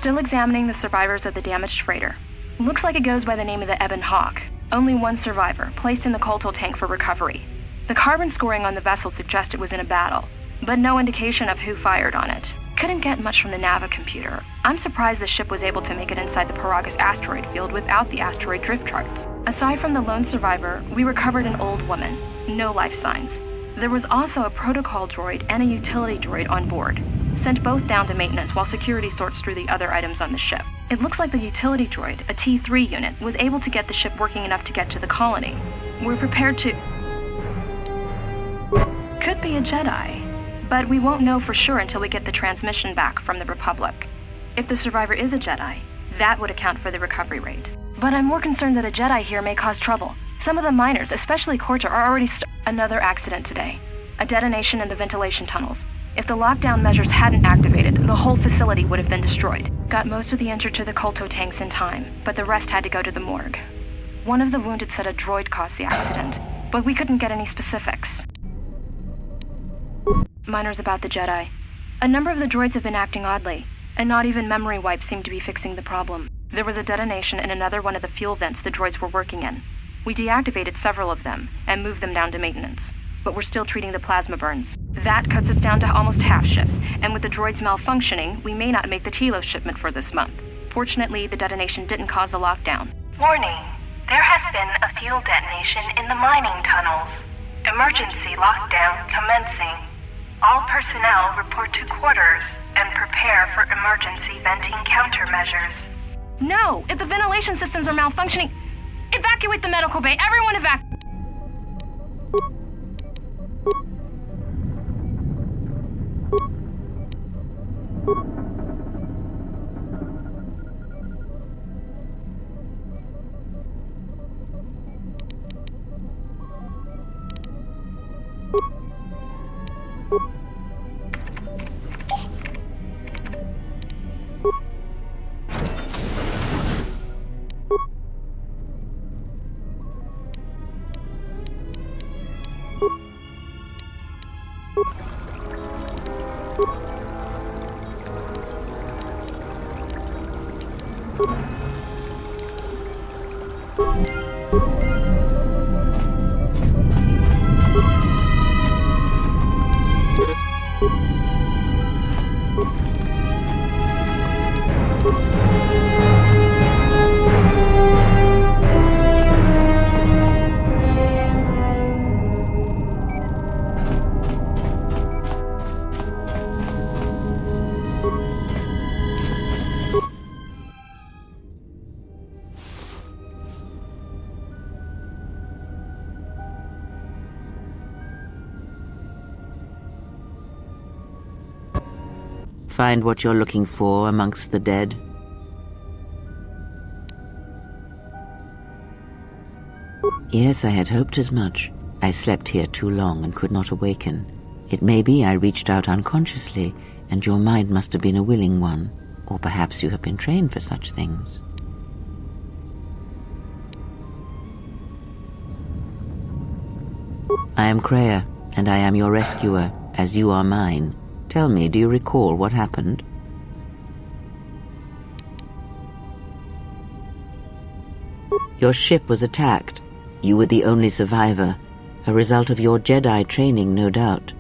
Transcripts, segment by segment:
Still examining the survivors of the damaged freighter. Looks like it goes by the name of the Ebon Hawk. Only one survivor, placed in the coltal tank for recovery. The carbon scoring on the vessel suggests it was in a battle, but no indication of who fired on it. Couldn't get much from the Nava computer. I'm surprised the ship was able to make it inside the Peragus asteroid field without the asteroid drift charts. Aside from the lone survivor, we recovered an old woman. No life signs. There was also a protocol droid and a utility droid on board. Sent both down to maintenance while security sorts through the other items on the ship. It looks like the utility droid, a T3 unit, was able to get the ship working enough to get to the colony. We're prepared to... Could be a Jedi. But we won't know for sure until we get the transmission back from the Republic. If the survivor is a Jedi, that would account for the recovery rate. But I'm more concerned that a Jedi here may cause trouble. Some of the miners, especially Corta, are already Another accident today. A detonation in the ventilation tunnels. If the lockdown measures hadn't activated, the whole facility would have been destroyed. Got most of the injured to the colto tanks in time, but the rest had to go to the morgue. One of the wounded said a droid caused the accident, but we couldn't get any specifics. Minors about the Jedi. A number of the droids have been acting oddly, and not even memory wipes seem to be fixing the problem. There was a detonation in another one of the fuel vents the droids were working in. We deactivated several of them and moved them down to maintenance, but we're still treating the plasma burns. That cuts us down to almost half shifts, and with the droids malfunctioning, we may not make the Telos shipment for this month. Fortunately, the detonation didn't cause a lockdown. Warning, there has been a fuel detonation in the mining tunnels. Emergency lockdown commencing. All personnel report to quarters and prepare for emergency venting countermeasures. No! If the ventilation systems are malfunctioning, evacuate the medical bay! Everyone evacuate! Find what you're looking for amongst the dead? Yes, I had hoped as much. I slept here too long and could not awaken. It may be I reached out unconsciously, and your mind must have been a willing one, or perhaps you have been trained for such things. I am Kreia, and I am your rescuer, as you are mine. Tell me, do you recall what happened? Your ship was attacked. You were the only survivor, a result of your Jedi training, no doubt.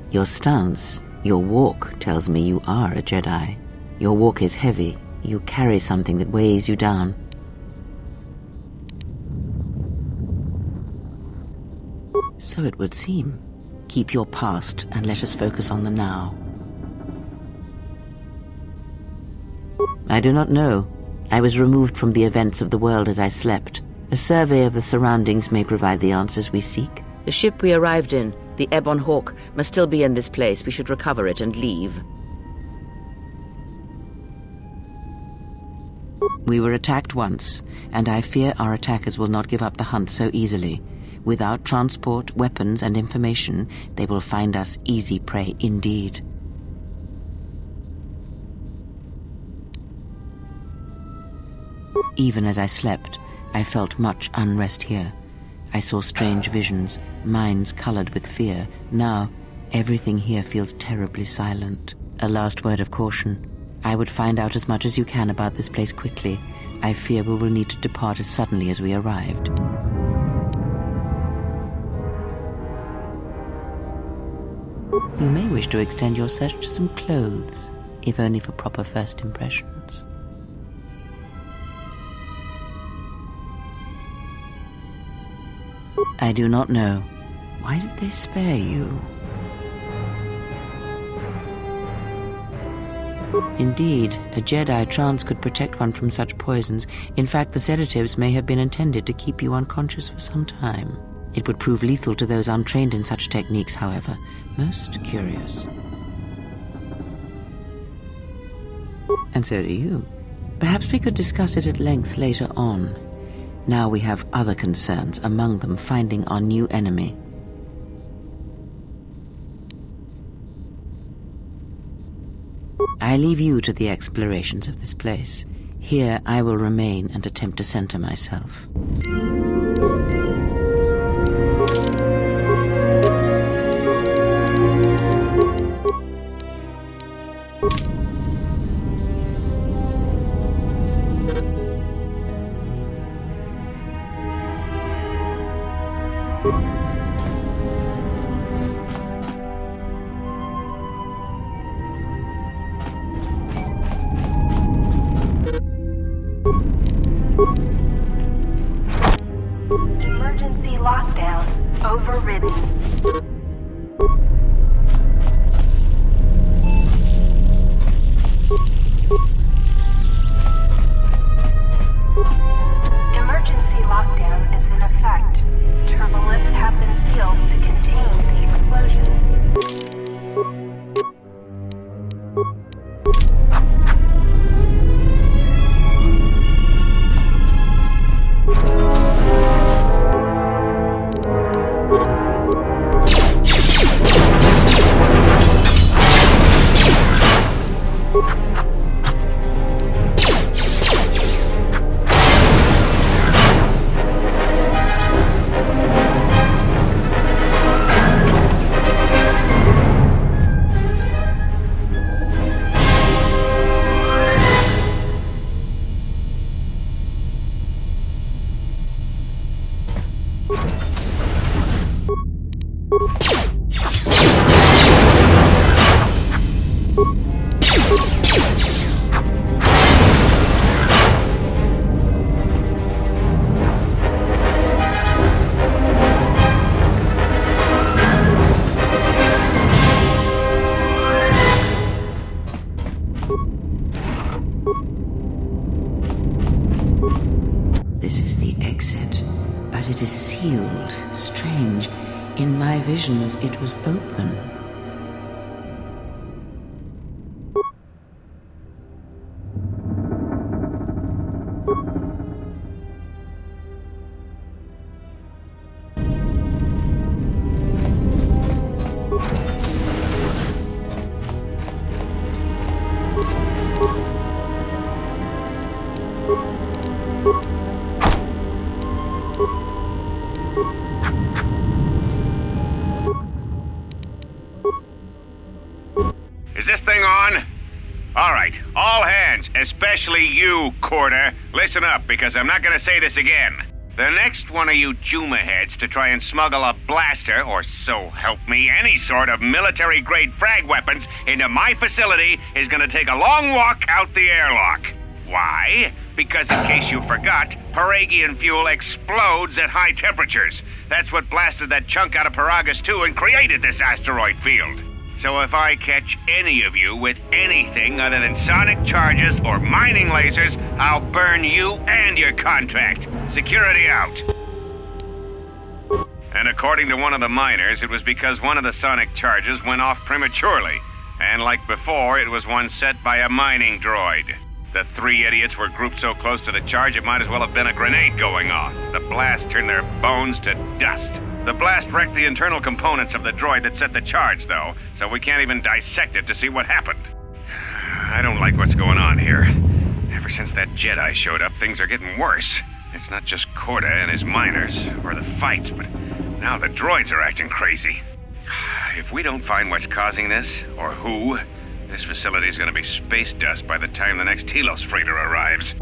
Your stance, your walk tells me you are a Jedi. Your walk is heavy. You carry something that weighs you down. So it would seem. Keep your past and let us focus on the now. I do not know. I was removed from the events of the world as I slept. A survey of the surroundings may provide the answers we seek. The ship we arrived in, the Ebon Hawk, must still be in this place. We should recover it and leave. We were attacked once, and I fear our attackers will not give up the hunt so easily. Without transport, weapons, and information, they will find us easy prey indeed. Even as I slept, I felt much unrest here. I saw strange visions, minds colored with fear. Now, everything here feels terribly silent. A last word of caution. I would find out as much as you can about this place quickly. I fear we will need to depart as suddenly as we arrived. You may wish to extend your search to some clothes, if only for proper first impressions. I do not know. Why did they spare you? Indeed, a Jedi trance could protect one from such poisons. In fact, the sedatives may have been intended to keep you unconscious for some time. It would prove lethal to those untrained in such techniques, however. Most curious. And so do you. Perhaps we could discuss it at length later on. Now we have other concerns, among them finding our new enemy. I leave you to the explorations of this place. Here I will remain and attempt to center myself. Emergency lockdown overridden. Emergency lockdown is in effect. Turbolifts have been sealed to contain the explosion. This is the exit, but it is sealed. Strange. In my visions, it was open. Is this thing on? All right, all hands, especially you, Corder. Listen up, because I'm not gonna say this again. The next one of you Juma heads to try and smuggle a blaster, or so help me, any sort of military-grade frag weapons into my facility is gonna take a long walk out the airlock. Why? Because in case you forgot, Peragian fuel explodes at high temperatures. That's what blasted that chunk out of Peragus 2 and created this asteroid field. So if I catch any of you with anything other than sonic charges or mining lasers, I'll burn you and your contract. Security out. And according to one of the miners, it was because one of the sonic charges went off prematurely. And like before, it was one set by a mining droid. The three idiots were grouped so close to the charge it might as well have been a grenade going off. The blast turned their bones to dust. The blast wrecked the internal components of the droid that set the charge, though, so we can't even dissect it to see what happened. I don't like what's going on here. Ever since that Jedi showed up, things are getting worse. It's not just Corda and his miners, or the fights, but now the droids are acting crazy. If we don't find what's causing this, or who, this facility's gonna be space dust by the time the next Telos freighter arrives.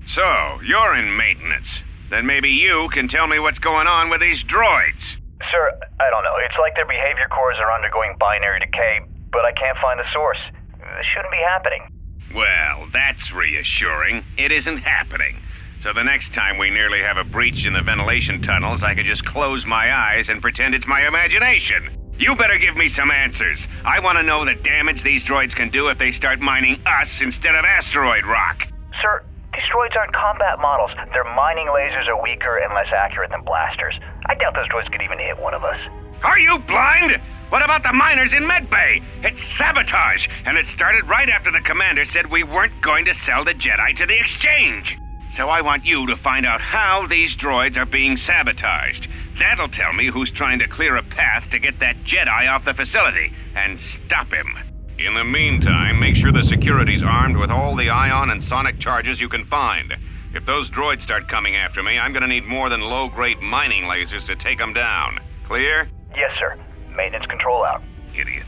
So, you're in maintenance. Then maybe you can tell me what's going on with these droids. Sir, I don't know. It's like their behavior cores are undergoing binary decay, but I can't find the source. This shouldn't be happening. Well, that's reassuring. It isn't happening. So the next time we nearly have a breach in the ventilation tunnels, I can just close my eyes and pretend it's my imagination. You better give me some answers. I want to know the damage these droids can do if they start mining us instead of asteroid rock. Sir, these droids aren't combat models. Their mining lasers are weaker and less accurate than blasters. I doubt those droids could even hit one of us. Are you blind? What about the miners in Medbay? It's sabotage, and it started right after the commander said we weren't going to sell the Jedi to the exchange. So I want you to find out how these droids are being sabotaged. That'll tell me who's trying to clear a path to get that Jedi off the facility and stop him. In the meantime, make sure the security's armed with all the ion and sonic charges you can find. If those droids start coming after me, I'm gonna need more than low-grade mining lasers to take them down. Clear? Yes, sir. Maintenance control out. Idiot.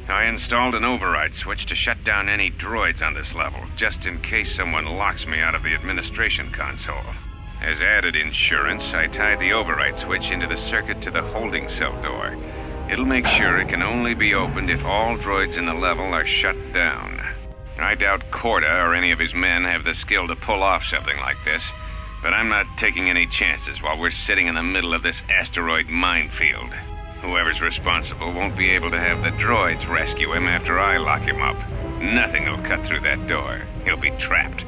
I installed an override switch to shut down any droids on this level, just in case someone locks me out of the administration console. As added insurance, I tied the override switch into the circuit to the holding cell door. It'll make sure it can only be opened if all droids in the level are shut down. I doubt Corda or any of his men have the skill to pull off something like this, but I'm not taking any chances while we're sitting in the middle of this asteroid minefield. Whoever's responsible won't be able to have the droids rescue him after I lock him up. Nothing will cut through that door. He'll be trapped.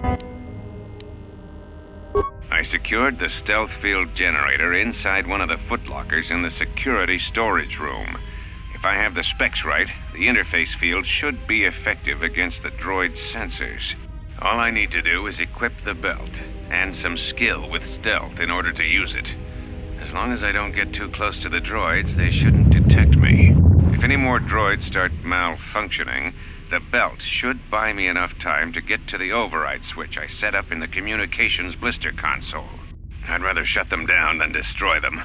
I secured the stealth field generator inside one of the footlockers in the security storage room. If I have the specs right, the interface field should be effective against the droid's sensors. All I need to do is equip the belt, and some skill with stealth in order to use it. As long as I don't get too close to the droids, they shouldn't detect me. If any more droids start malfunctioning, the belt should buy me enough time to get to the override switch I set up in the communications blister console. I'd rather shut them down than destroy them.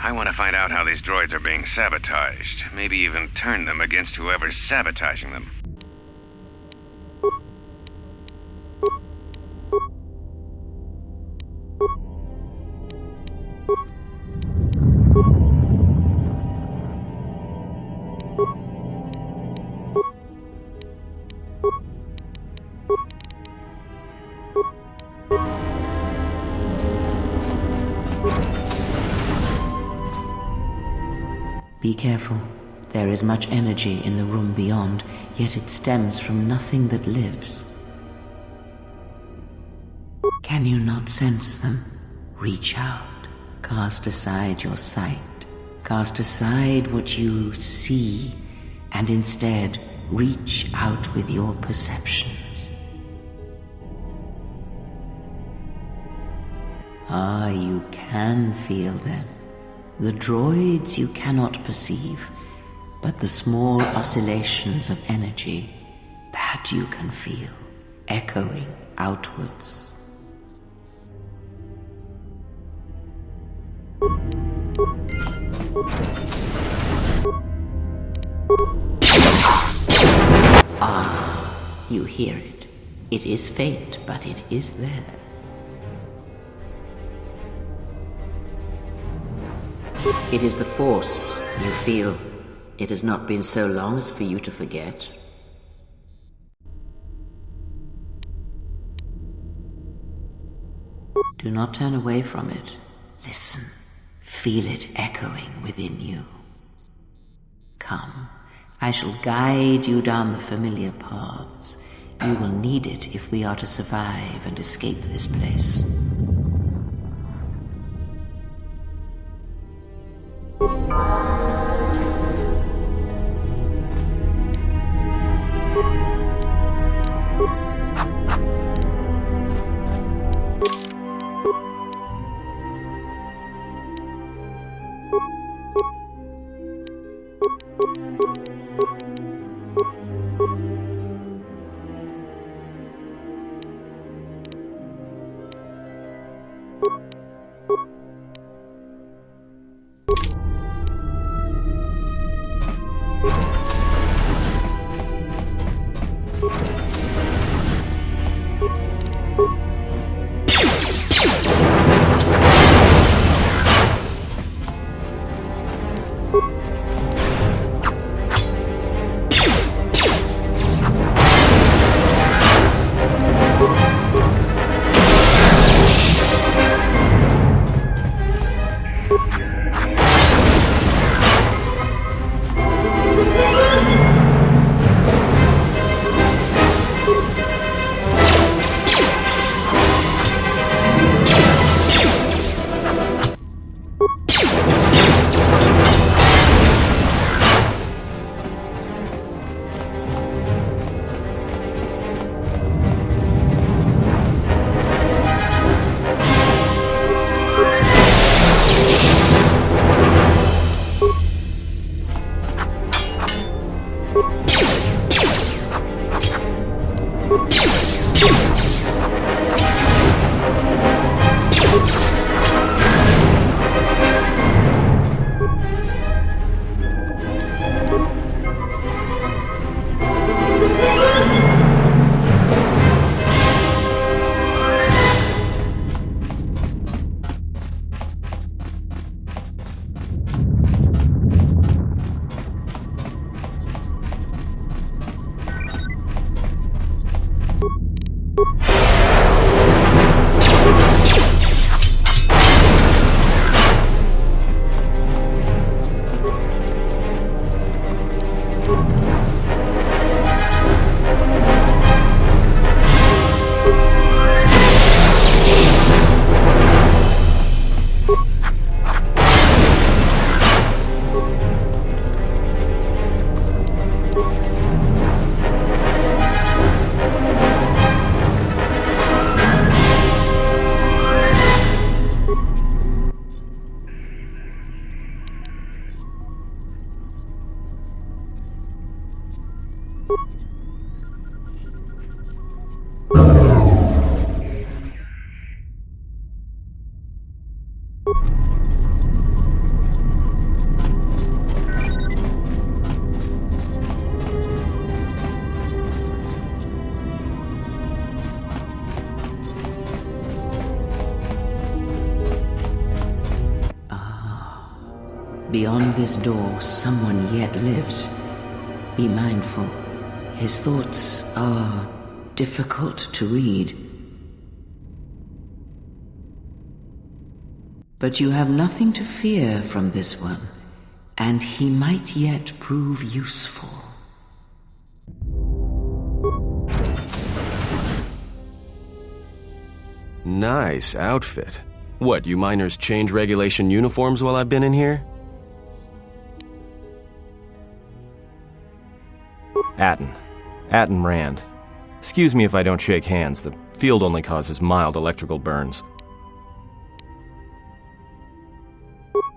I want to find out how these droids are being sabotaged, maybe even turn them against whoever's sabotaging them. Be careful. There is much energy in the room beyond, yet it stems from nothing that lives. Can you not sense them? Reach out. Cast aside your sight. Cast aside what you see, and instead reach out with your perceptions. Ah, you can feel them. The droids you cannot perceive, but the small oscillations of energy, that you can feel, echoing outwards. Ah, you hear it. It is faint, but it is there. It is the Force you feel. It has not been so long as for you to forget. Do not turn away from it. Listen. Feel it echoing within you. Come. I shall guide you down the familiar paths. You will need it if we are to survive and escape this place. Beyond this door, someone yet lives. Be mindful. His thoughts are difficult to read. But you have nothing to fear from this one, and he might yet prove useful. Nice outfit. What, you miners change regulation uniforms while I've been in here? Atten Rand. Excuse me if I don't shake hands. The field only causes mild electrical burns.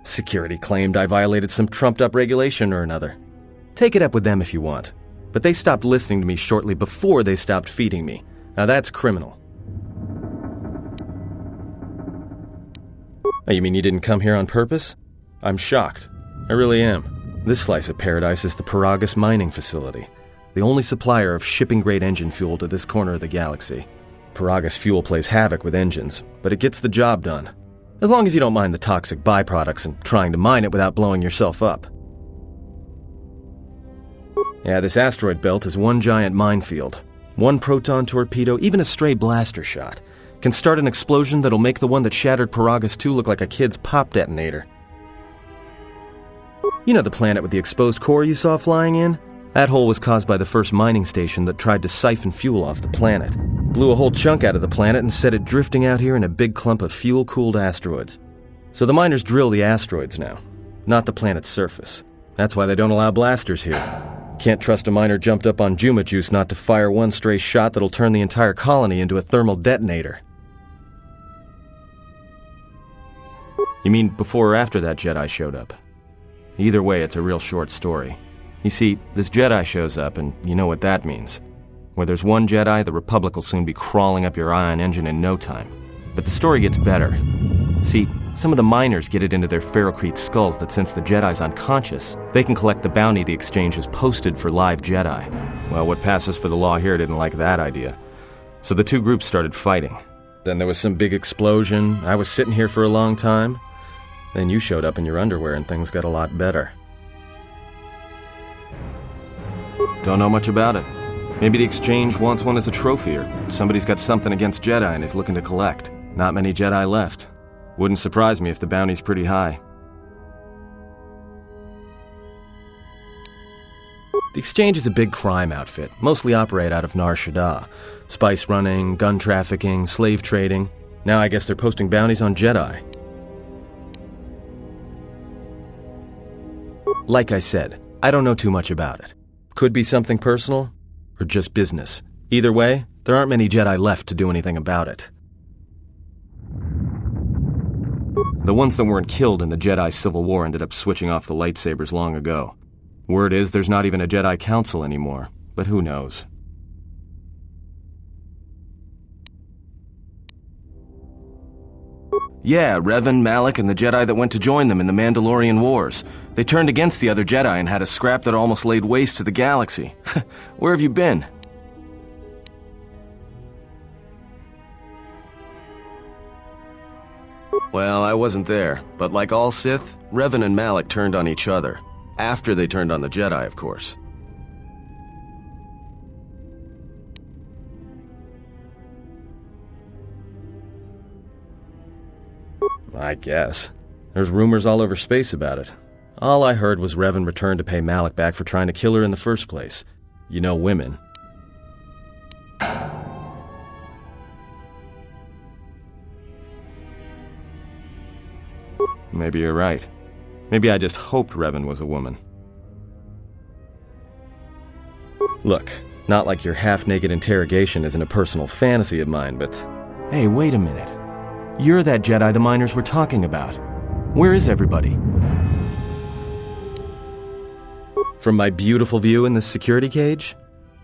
Security claimed I violated some trumped-up regulation or another. Take it up with them if you want. But they stopped listening to me shortly before they stopped feeding me. Now that's criminal. Oh, you mean you didn't come here on purpose? I'm shocked. I really am. This slice of paradise is the Peragus mining facility, the only supplier of shipping-grade engine fuel to this corner of the galaxy. Peragus fuel plays havoc with engines, but it gets the job done. As long as you don't mind the toxic byproducts and trying to mine it without blowing yourself up. Yeah, this asteroid belt is one giant minefield. One proton torpedo, even a stray blaster shot, can start an explosion that'll make the one that shattered Peragus 2 look like a kid's pop detonator. You know the planet with the exposed core you saw flying in? That hole was caused by the first mining station that tried to siphon fuel off the planet. Blew a whole chunk out of the planet and set it drifting out here in a big clump of fuel-cooled asteroids. So the miners drill the asteroids now, not the planet's surface. That's why they don't allow blasters here. Can't trust a miner jumped up on Juma juice not to fire one stray shot that'll turn the entire colony into a thermal detonator. You mean before or after that Jedi showed up? Either way, it's a real short story. You see, this Jedi shows up, and you know what that means. Where there's one Jedi, the Republic will soon be crawling up your ion engine in no time. But the story gets better. See, some of the miners get it into their ferrocrete skulls that since the Jedi's unconscious, they can collect the bounty the exchange has posted for live Jedi. Well, what passes for the law here didn't like that idea. So the two groups started fighting. Then there was some big explosion. I was sitting here for a long time. Then you showed up in your underwear and things got a lot better. Don't know much about it. Maybe the exchange wants one as a trophy, or somebody's got something against Jedi and is looking to collect. Not many Jedi left. Wouldn't surprise me if the bounty's pretty high. The exchange is a big crime outfit, mostly operate out of Nar Shaddaa. Spice running, gun trafficking, slave trading. Now I guess they're posting bounties on Jedi. Like I said, I don't know too much about it. Could be something personal, or just business. Either way, there aren't many Jedi left to do anything about it. The ones that weren't killed in the Jedi Civil War ended up switching off the lightsabers long ago. Word is there's not even a Jedi Council anymore, but who knows? Yeah, Revan, Malak, and the Jedi that went to join them in the Mandalorian Wars. They turned against the other Jedi and had a scrap that almost laid waste to the galaxy. Where have you been? Well, I wasn't there, but like all Sith, Revan and Malak turned on each other. After they turned on the Jedi, of course. I guess. There's rumors all over space about it. All I heard was Revan returned to pay Malak back for trying to kill her in the first place. You know women. Maybe you're right. Maybe I just hoped Revan was a woman. Look, not like your half-naked interrogation isn't a personal fantasy of mine, but... Hey, wait a minute. You're that Jedi the miners were talking about. Where is everybody? From my beautiful view in this security cage?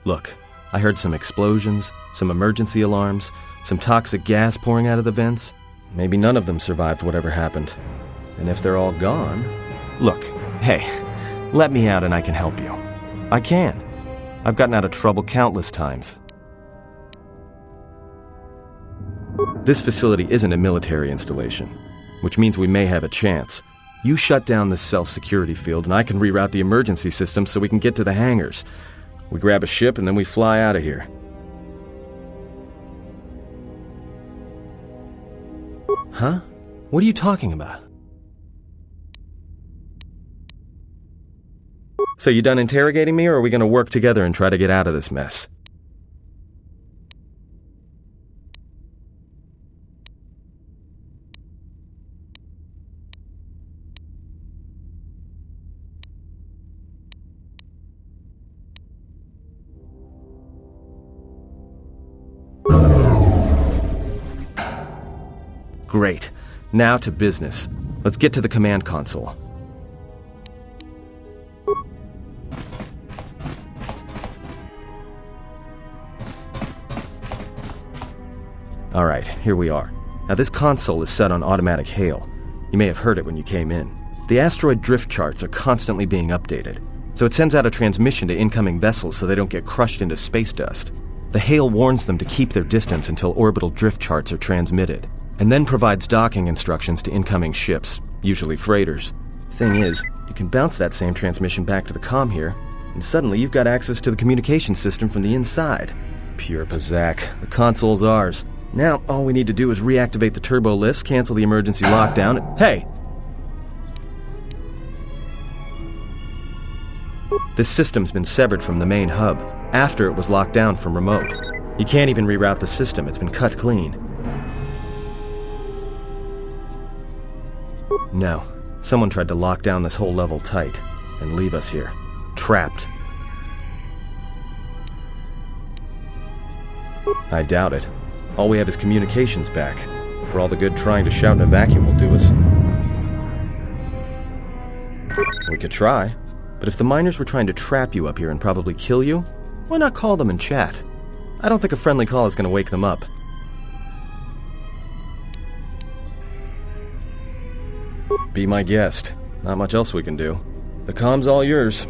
Look, I heard some explosions, some emergency alarms, some toxic gas pouring out of the vents. Maybe none of them survived whatever happened. And if they're all gone... Look, hey, let me out and I can help you. I can. I've gotten out of trouble countless times. This facility isn't a military installation, which means we may have a chance. You shut down this cell security field and I can reroute the emergency system so we can get to the hangars. We grab a ship and then we fly out of here. Huh? What are you talking about? So you done interrogating me, or are we going to work together and try to get out of this mess? Great. Now to business. Let's get to the command console. Alright, here we are. Now this console is set on automatic hail. You may have heard it when you came in. The asteroid drift charts are constantly being updated, so it sends out a transmission to incoming vessels so they don't get crushed into space dust. The hail warns them to keep their distance until orbital drift charts are transmitted, and then provides docking instructions to incoming ships, usually freighters. Thing is, you can bounce that same transmission back to the comm here, and suddenly you've got access to the communication system from the inside. Pure Pazak. The console's ours. Now, all we need to do is reactivate the turbo lifts, cancel the emergency lockdown, and... Hey! This system's been severed from the main hub, after it was locked down from remote. You can't even reroute the system, it's been cut clean. No, someone tried to lock down this whole level tight, and leave us here, trapped. I doubt it. All we have is communications back. For all the good trying to shout in a vacuum will do us. We could try, but if the miners were trying to trap you up here and probably kill you, why not call them and chat? I don't think a friendly call is going to wake them up. Be my guest. Not much else we can do. The comm's all yours.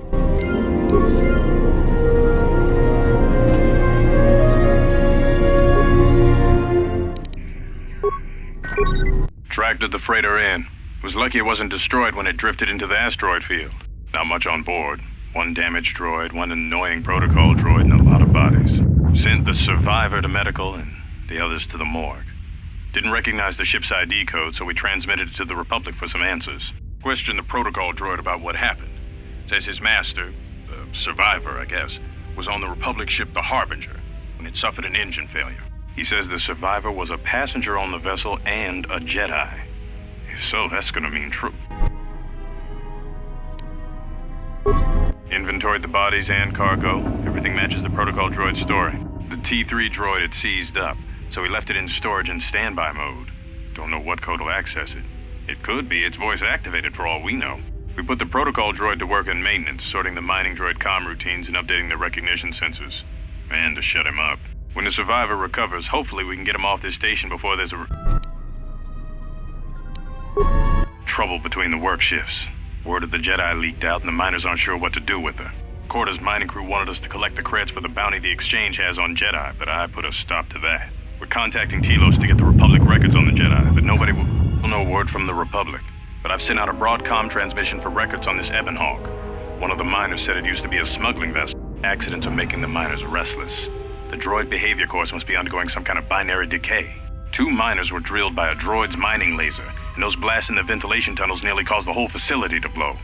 Tracted the freighter in. Was lucky it wasn't destroyed when it drifted into the asteroid field. Not much on board. One damaged droid, one annoying protocol droid, and a lot of bodies. Sent the survivor to medical and the others to the morgue. Didn't recognize the ship's ID code, so we transmitted it to the Republic for some answers. Questioned the protocol droid about what happened. Says his master, the survivor, I guess, was on the Republic ship the Harbinger when it suffered an engine failure. He says the survivor was a passenger on the vessel and a Jedi. If so, that's gonna mean true. Inventoried the bodies and cargo. Everything matches the protocol droid's story. The T3 droid had seized up, so we left it in storage in standby mode. Don't know what code will access it. It could be it's voice activated for all we know. We put the protocol droid to work in maintenance, sorting the mining droid comm routines and updating the recognition sensors. And to shut him up. When the survivor recovers, hopefully we can get him off this station before there's trouble between the work shifts. Word of the Jedi leaked out and the miners aren't sure what to do with her. Quarter's mining crew wanted us to collect the credits for the bounty the Exchange has on Jedi, but I put a stop to that. We're contacting Telos to get the Republic records on the Jedi, but nobody will know word from the Republic. But I've sent out a broadcom transmission for records on this Ebon Hawk. One of the miners said it used to be a smuggling vessel. Accidents are making the miners restless. The droid behavior course must be undergoing some kind of binary decay. 2 miners were drilled by a droid's mining laser, and those blasts in the ventilation tunnels nearly caused the whole facility to blow.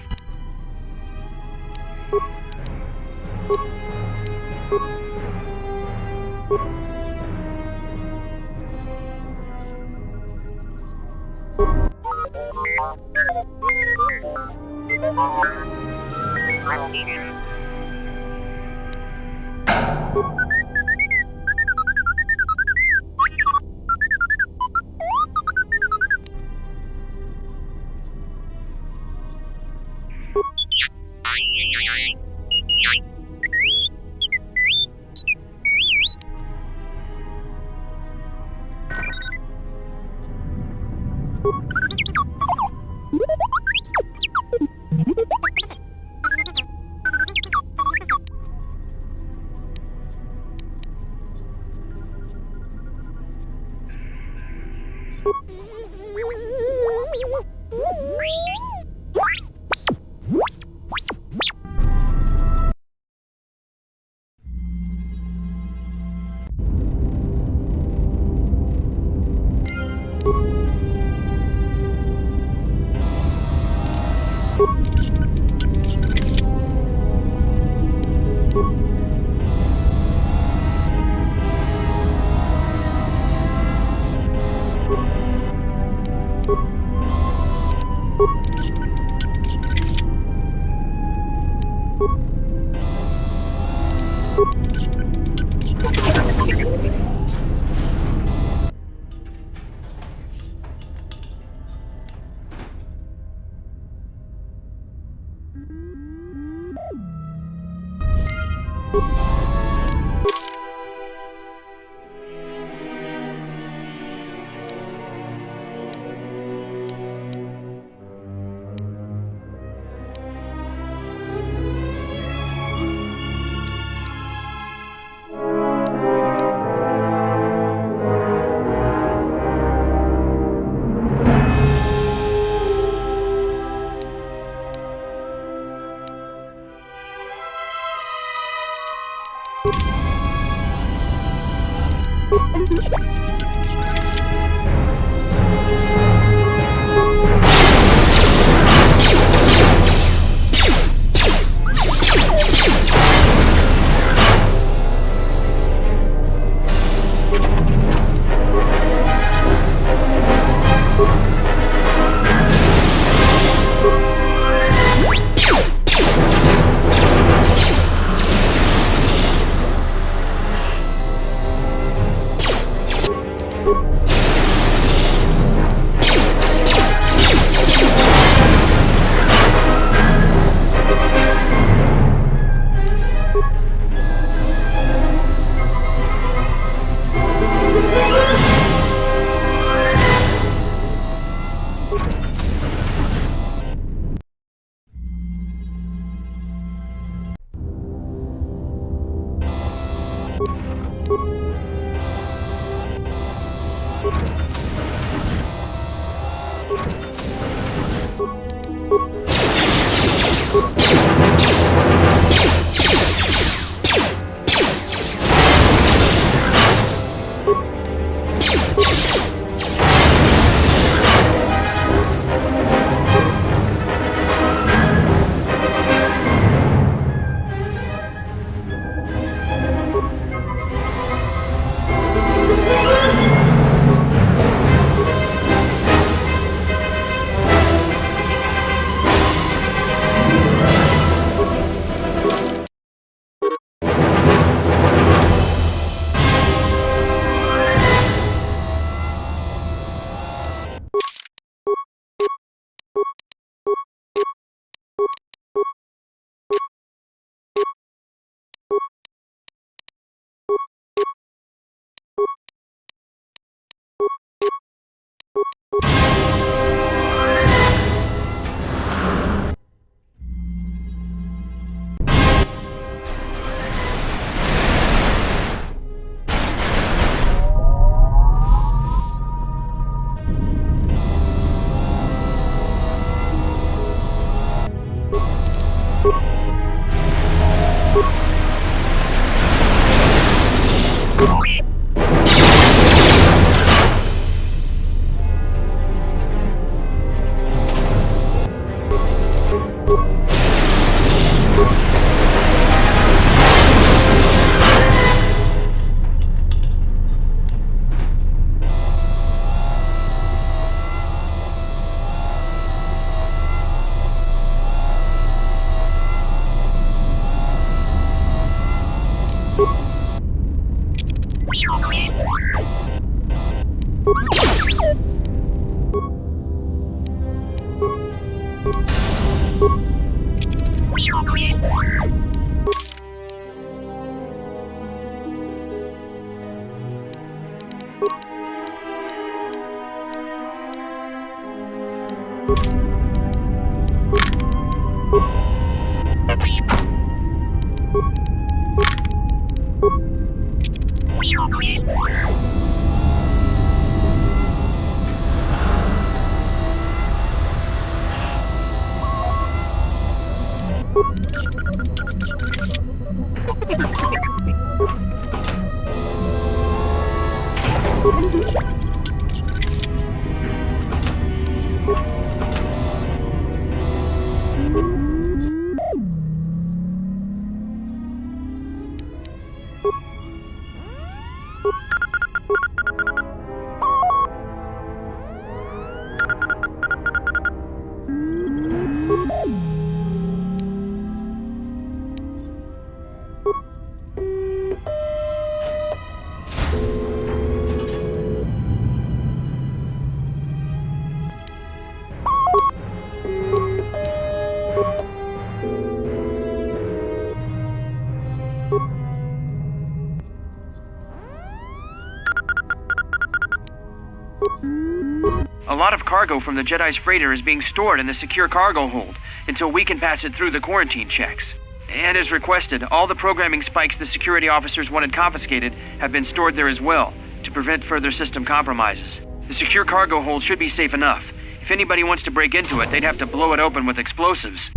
A lot of cargo from the Jedi's freighter is being stored in the secure cargo hold until we can pass it through the quarantine checks. And as requested, all the programming spikes the security officers wanted confiscated have been stored there as well, to prevent further system compromises. The secure cargo hold should be safe enough. If anybody wants to break into it, they'd have to blow it open with explosives.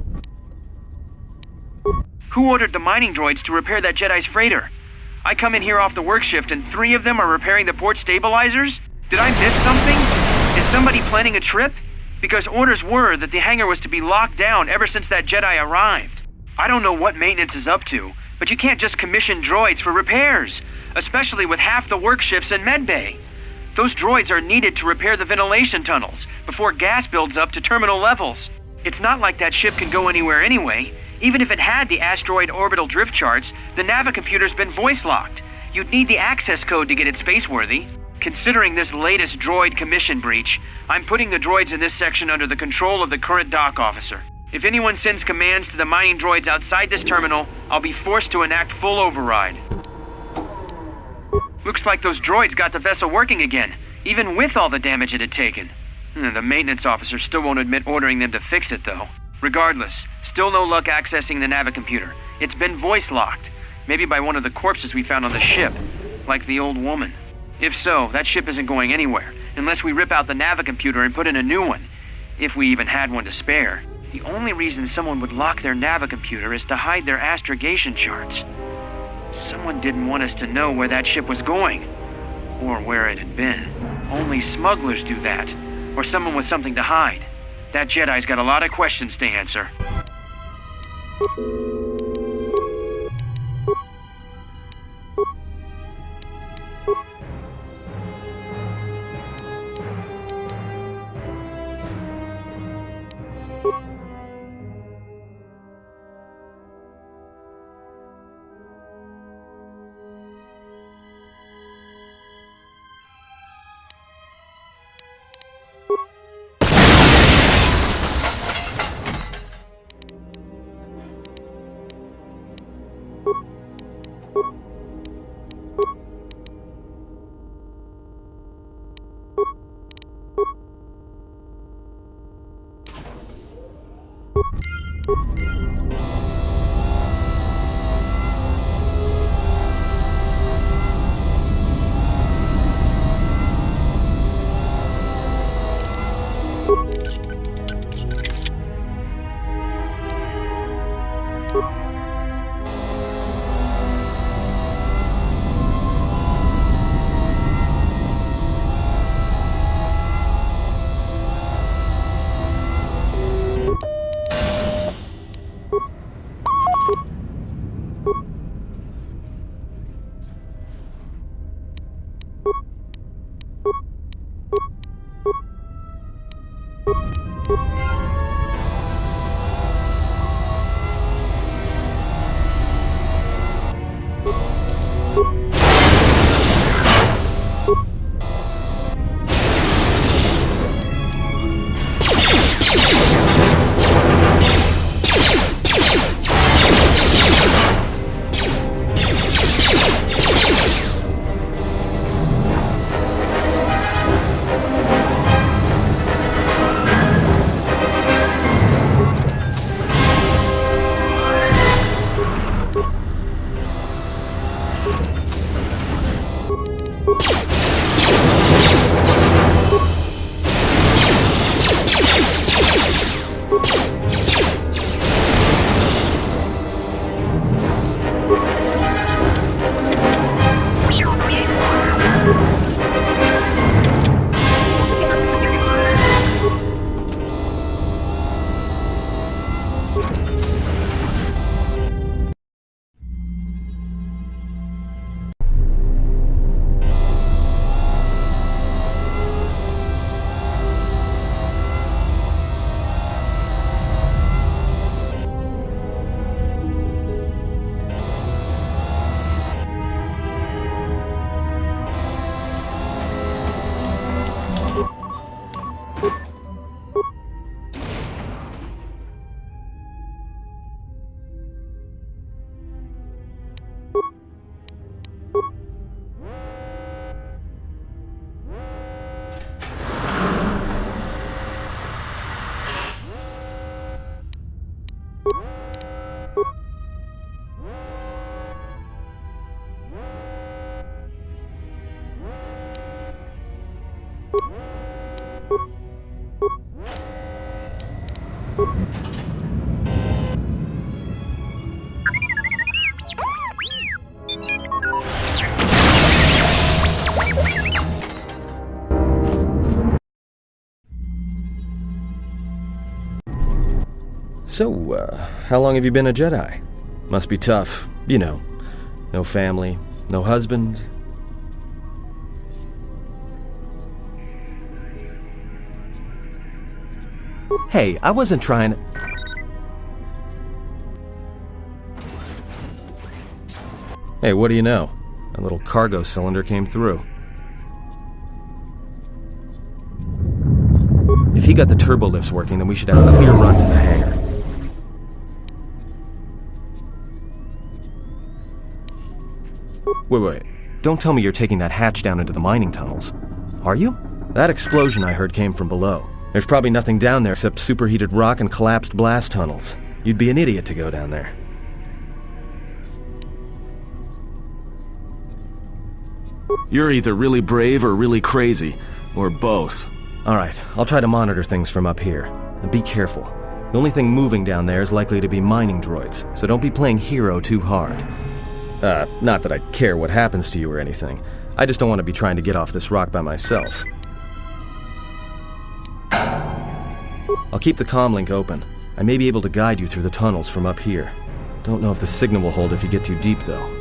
Who ordered the mining droids to repair that Jedi's freighter? I come in here off the work shift and 3 of them are repairing the port stabilizers? Did I miss something? Is somebody planning a trip? Because orders were that the hangar was to be locked down ever since that Jedi arrived. I don't know what maintenance is up to, but you can't just commission droids for repairs, especially with half the work shifts in medbay. Those droids are needed to repair the ventilation tunnels before gas builds up to terminal levels. It's not like that ship can go anywhere anyway. Even if it had the asteroid orbital drift charts, the navicomputer's been voice-locked. You'd need the access code to get it spaceworthy. Considering this latest droid commission breach, I'm putting the droids in this section under the control of the current dock officer. If anyone sends commands to the mining droids outside this terminal, I'll be forced to enact full override. Looks like those droids got the vessel working again, even with all the damage it had taken. The maintenance officer still won't admit ordering them to fix it, though. Regardless, still no luck accessing the navicomputer. It's been voice-locked, maybe by one of the corpses we found on the ship, like the old woman. If so, that ship isn't going anywhere, unless we rip out the navicomputer and put in a new one, if we even had one to spare. The only reason someone would lock their navicomputer is to hide their astrogation charts. Someone didn't want us to know where that ship was going, or where it had been. Only smugglers do that, or someone with something to hide. That Jedi's got a lot of questions to answer. So, how long have you been a Jedi? Must be tough, you know. No family, no husband. Hey, I wasn't trying to... Hey, what do you know? A little cargo cylinder came through. If he got the turbo lifts working, then we should have a clear run to the hangar. Wait. Don't tell me you're taking that hatch down into the mining tunnels. Are you? That explosion I heard came from below. There's probably nothing down there except superheated rock and collapsed blast tunnels. You'd be an idiot to go down there. You're either really brave or really crazy, or both. Alright, I'll try to monitor things from up here. And be careful. The only thing moving down there is likely to be mining droids, so don't be playing hero too hard. Not that I care what happens to you or anything. I just don't want to be trying to get off this rock by myself. I'll keep the comm link open. I may be able to guide you through the tunnels from up here. Don't know if the signal will hold if you get too deep, though.